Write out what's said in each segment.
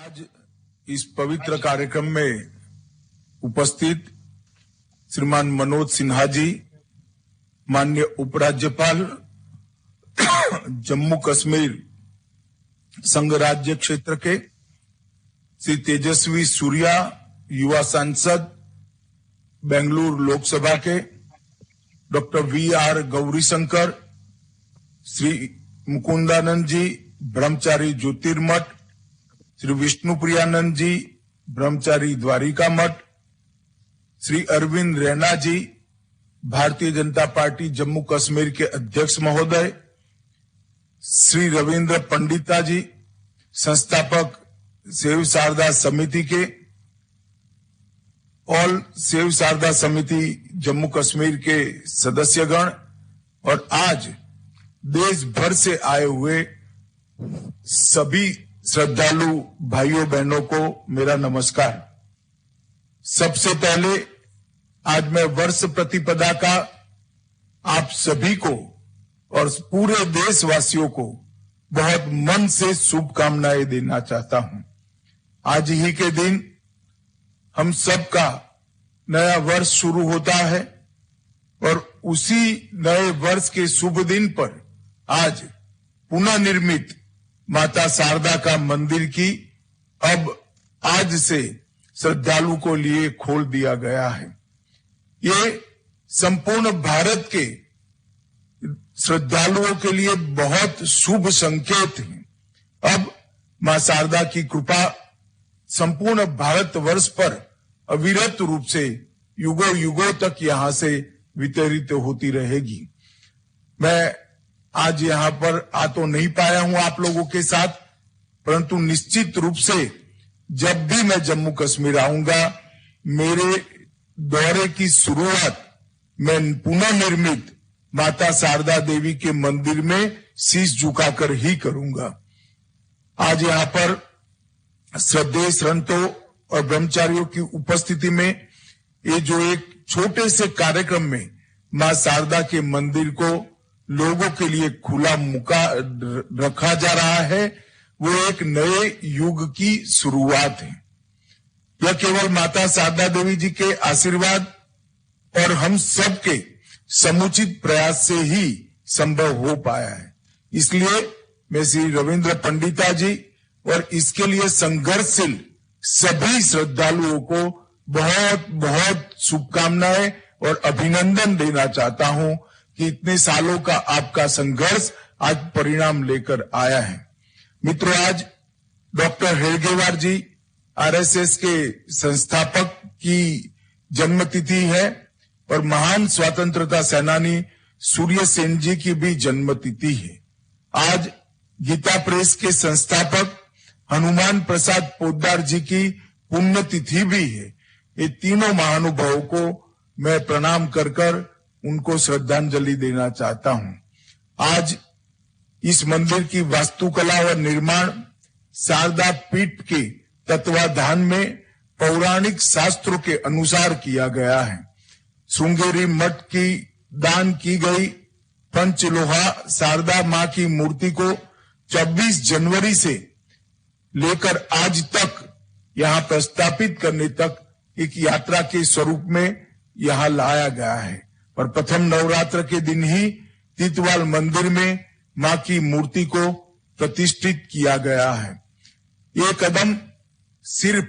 आज इस पवित्र कार्यक्रम में उपस्थित श्रीमान मनोज सिन्हा जी, माननीय उपराज्यपाल जम्मू कश्मीर संघ राज्य क्षेत्र के, श्री तेजस्वी सूर्या युवा सांसद बेंगलुरु लोकसभा के, डॉक्टर वी.आर. गौरीशंकर, श्री मुकुंदानंद जी ब्रह्मचारी ज्योतिर्मठ, श्री विष्णुप्रियानंद जी ब्रह्मचारी द्वारिका मठ, श्री अरविंद रैना जी भारतीय जनता पार्टी जम्मू कश्मीर के अध्यक्ष महोदय, श्री रविंद्र पंडिता जी संस्थापक सेव शारदा समिति के, ऑल सेव शारदा समिति जम्मू कश्मीर के सदस्यगण और आज देश भर से आए हुए सभी श्रद्धालु भाइयों बहनों को मेरा नमस्कार। सबसे पहले आज मैं वर्ष प्रतिपदा का आप सभी को और पूरे देशवासियों को बहुत मन से शुभकामनाएं देना चाहता हूं। आज ही के दिन हम सबका नया वर्ष शुरू होता है और उसी नए वर्ष के शुभ दिन पर आज पुनः निर्मित माता शारदा का मंदिर की अब आज से श्रद्धालु को लिए खोल दिया गया है। ये संपूर्ण भारत के श्रद्धालुओं के लिए बहुत शुभ संकेत है। अब मां शारदा की कृपा संपूर्ण भारतवर्ष पर अविरत रूप से युगों युगों तक यहां से वितरित होती रहेगी। मैं आज यहां पर आ तो नहीं पाया हूं आप लोगों के साथ, परंतु निश्चित रूप से जब भी मैं जम्मू कश्मीर आऊंगा मेरे दौरे की शुरुआत मैं पुनः निर्मित माता शारदा देवी के मंदिर में शीश झुकाकर ही करूंगा। आज यहां पर श्रद्धेय संतों और ब्रह्मचारियों की उपस्थिति में ये जो एक छोटे से कार्यक्रम में मां शारदा के मंदिर को लोगों के लिए खुला मुका रखा जा रहा है, वो एक नए युग की शुरुआत है। यह केवल माता शारदा देवी जी के आशीर्वाद और हम सबके समुचित प्रयास से ही संभव हो पाया है। इसलिए मैं श्री रविंद्र पंडिता जी और इसके लिए संघर्षशील सभी श्रद्धालुओं को बहुत बहुत शुभकामनाएं और अभिनंदन देना चाहता हूं कि इतने सालों का आपका संघर्ष आज परिणाम लेकर आया है। मित्रों, आज डॉक्टर हेडगेवार जी आरएसएस के संस्थापक की जन्मतिथि है और महान स्वतंत्रता सेनानी सूर्य सेन जी की भी जन्मतिथि है। आज गीता प्रेस के संस्थापक हनुमान प्रसाद पोद्दार जी की पुण्यतिथि भी है। ये तीनों महानुभावों को मैं प्रणाम कर उनको श्रद्धांजलि देना चाहता हूं। आज इस मंदिर की वास्तुकला और निर्माण शारदा पीठ के तत्वाधान में पौराणिक शास्त्रों के अनुसार किया गया है। श्रृंगेरी मठ की दान की गई पंचलोहा शारदा मां की मूर्ति को 24 जनवरी से लेकर आज तक यहां प्रस्थापित करने तक एक यात्रा के स्वरूप में यहां लाया गया है और प्रथम नवरात्र के दिन ही तीतवाल मंदिर में मां की मूर्ति को प्रतिष्ठित किया गया है। ये कदम सिर्फ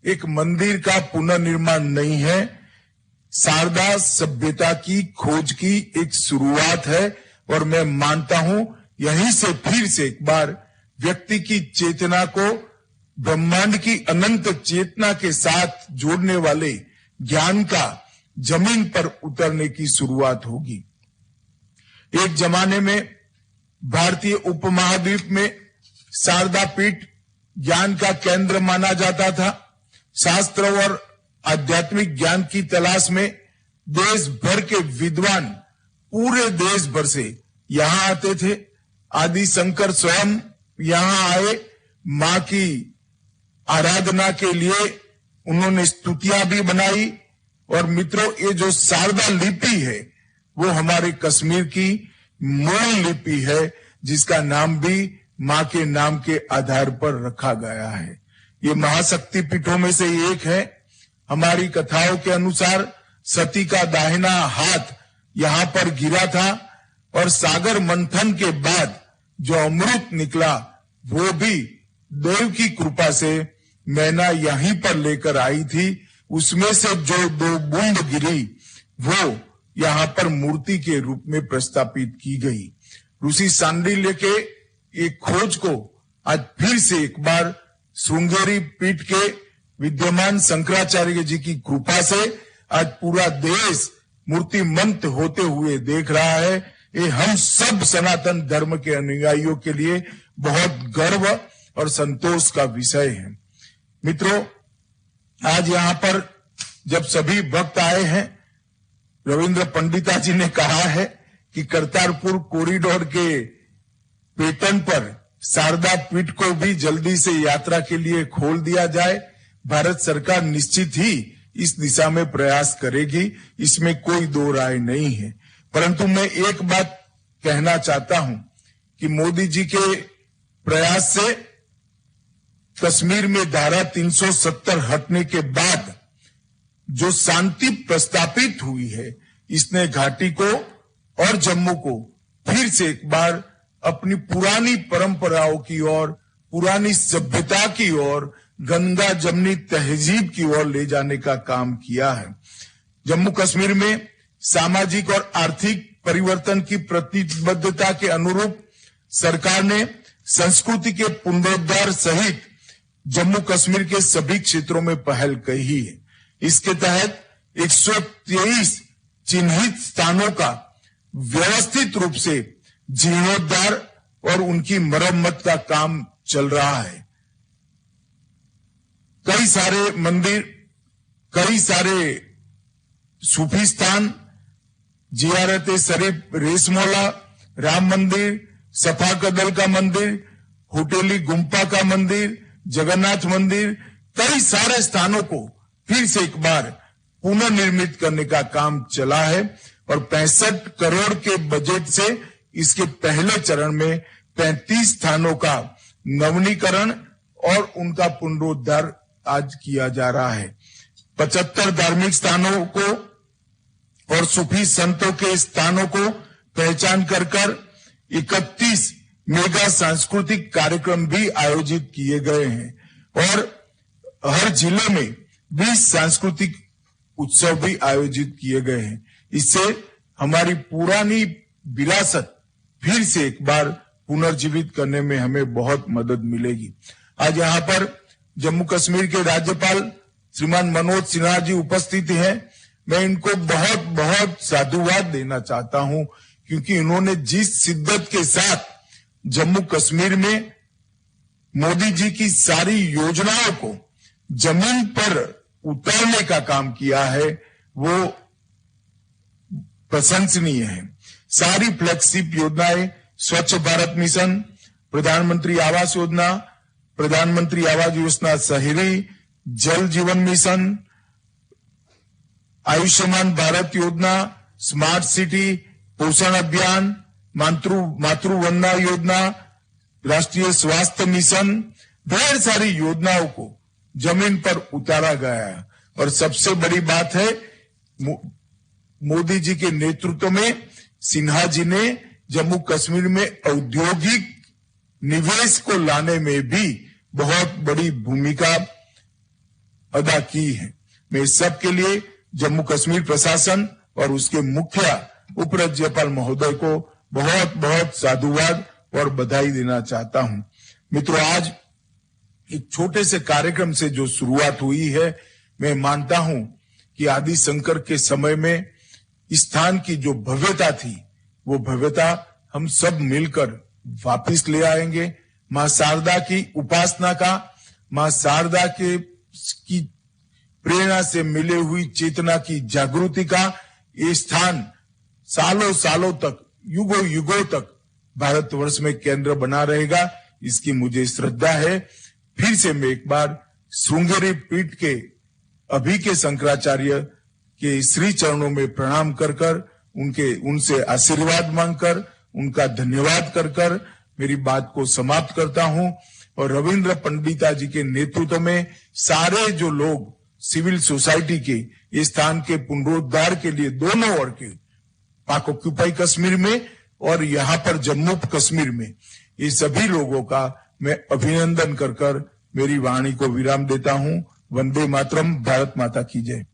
एक मंदिर का पुनर्निर्माण नहीं है, शारदा सभ्यता की खोज की एक शुरुआत है और मैं मानता हूं यहीं से फिर से एक बार व्यक्ति की चेतना को ब्रह्मांड की अनंत चेतना के साथ जोड़ने वाले ज्ञान का जमीन पर उतरने की शुरुआत होगी। एक जमाने में भारतीय उपमहाद्वीप में शारदा पीठ ज्ञान का केंद्र माना जाता था। शास्त्र और आध्यात्मिक ज्ञान की तलाश में देश भर के विद्वान पूरे देश भर से यहां आते थे। आदि शंकर स्वयं यहां आए, मां की आराधना के लिए उन्होंने स्तुतियां भी बनाई। और मित्रों, ये जो शारदा लिपि है वो हमारे कश्मीर की मूल लिपि है जिसका नाम भी मां के नाम के आधार पर रखा गया है। ये महाशक्ति पीठों में से एक है। हमारी कथाओं के अनुसार सती का दाहिना हाथ यहाँ पर गिरा था और सागर मंथन के बाद जो अमृत निकला वो भी देव की कृपा से मैना यहीं पर लेकर आई थी। उसमें से जो 2 बूंद गिरी वो यहाँ पर मूर्ति के रूप में प्रस्थापित की गई। ऋषि सांडिल्य के एक खोज को आज फिर से एक बार श्रृंगेरी पीठ के विद्यमान शंकराचार्य जी की कृपा से आज पूरा देश मूर्तिमंत होते हुए देख रहा है। ये हम सब सनातन धर्म के अनुयायियों के लिए बहुत गर्व और संतोष का विषय है। मित्रों, आज यहाँ पर जब सभी भक्त आए हैं, रविंद्र पंडिता जी ने कहा है कि करतारपुर कॉरिडोर के पेटर्न पर शारदा पीठ को भी जल्दी से यात्रा के लिए खोल दिया जाए। भारत सरकार निश्चित ही इस दिशा में प्रयास करेगी, इसमें कोई दो राय नहीं है। परंतु मैं एक बात कहना चाहता हूं कि मोदी जी के प्रयास से कश्मीर में धारा 370 हटने के बाद जो शांति प्रस्तापित हुई है, इसने घाटी को और जम्मू को फिर से एक बार अपनी पुरानी परंपराओं की ओर, पुरानी सभ्यता की ओर, गंगा जमनी तहजीब की ओर ले जाने का काम किया है। जम्मू कश्मीर में सामाजिक और आर्थिक परिवर्तन की प्रतिबद्धता के अनुरूप सरकार ने संस्कृति के पुनरुद्धार सहित जम्मू कश्मीर के सभी क्षेत्रों में पहल की है। इसके तहत 123 चिन्हित स्थानों का व्यवस्थित रूप से जीर्णोद्धार और उनकी मरम्मत का काम चल रहा है। कई सारे मंदिर, कई सारे सूफी स्थान, जियारत शरीफ रेशमोला, राम मंदिर, सफा कदल का मंदिर, होटेली गुम्पा का मंदिर, जगन्नाथ मंदिर, कई सारे स्थानों को फिर से एक बार पुनर्निर्मित करने का काम चला है और 65 करोड़ के बजट से इसके पहले चरण में 35 स्थानों का नवीनीकरण और उनका पुनरुद्धार आज किया जा रहा है। 75 धार्मिक स्थानों को और सूफी संतों के स्थानों को पहचान कर 31 मेगा सांस्कृतिक कार्यक्रम भी आयोजित किए गए हैं और हर जिले में 20 सांस्कृतिक उत्सव भी आयोजित किए गए हैं। इससे हमारी पुरानी विरासत फिर से एक बार पुनर्जीवित करने में हमें बहुत मदद मिलेगी। आज यहाँ पर जम्मू कश्मीर के राज्यपाल श्रीमान मनोज सिन्हा जी उपस्थित हैं। मैं इनको बहुत बहुत साधुवाद देना चाहता हूं, क्योंकि इन्होंने जिस शिद्दत के साथ जम्मू कश्मीर में मोदी जी की सारी योजनाओं को जमीन पर उतारने का काम किया है, वो प्रशंसनीय है। सारी फ्लैगशिप योजनाएं, स्वच्छ भारत मिशन, प्रधानमंत्री आवास योजना, प्रधानमंत्री आवास योजना शहरी, जल जीवन मिशन, आयुष्मान भारत योजना, स्मार्ट सिटी, पोषण अभियान, मातृवंदना योजना, राष्ट्रीय स्वास्थ्य मिशन, ढेर सारी योजनाओं को जमीन पर उतारा गया है। और सबसे बड़ी बात है, मोदी जी के नेतृत्व में सिन्हा जी ने जम्मू कश्मीर में औद्योगिक निवेश को लाने में भी बहुत बड़ी भूमिका अदा की है। मैं इस सब के लिए जम्मू कश्मीर प्रशासन और उसके मुखिया उपराज्यपाल महोदय को बहुत बहुत साधुवाद और बधाई देना चाहता हूं। मित्रों, आज एक छोटे से कार्यक्रम से जो शुरुआत हुई है, मैं मानता हूं कि आदि शंकर के समय में स्थान की जो भव्यता थी, वो भव्यता हम सब मिलकर वापिस ले आएंगे। मां शारदा की उपासना का, मां शारदा के की प्रेरणा से मिले हुई चेतना की जागृति का ये स्थान सालों सालों तक, युगों युगों तक भारतवर्ष में केंद्र बना रहेगा, इसकी मुझे श्रद्धा है। फिर से मैं एक बार श्रृंगेरी पीठ के अभी के शंकराचार्य के श्री चरणों में प्रणाम कर उनसे आशीर्वाद मांगकर, उनका धन्यवाद कर मेरी बात को समाप्त करता हूं और रविंद्र पंडिता जी के नेतृत्व में सारे जो लोग सिविल सोसाइटी के इस स्थान के पुनरुद्धार के लिए दोनों ओर के पाक ऑक्यूपाई कश्मीर में और यहाँ पर जम्मू कश्मीर में ये सभी लोगों का मैं अभिनंदन कर मेरी वाणी को विराम देता हूं। वंदे मातरम। भारत माता की जय।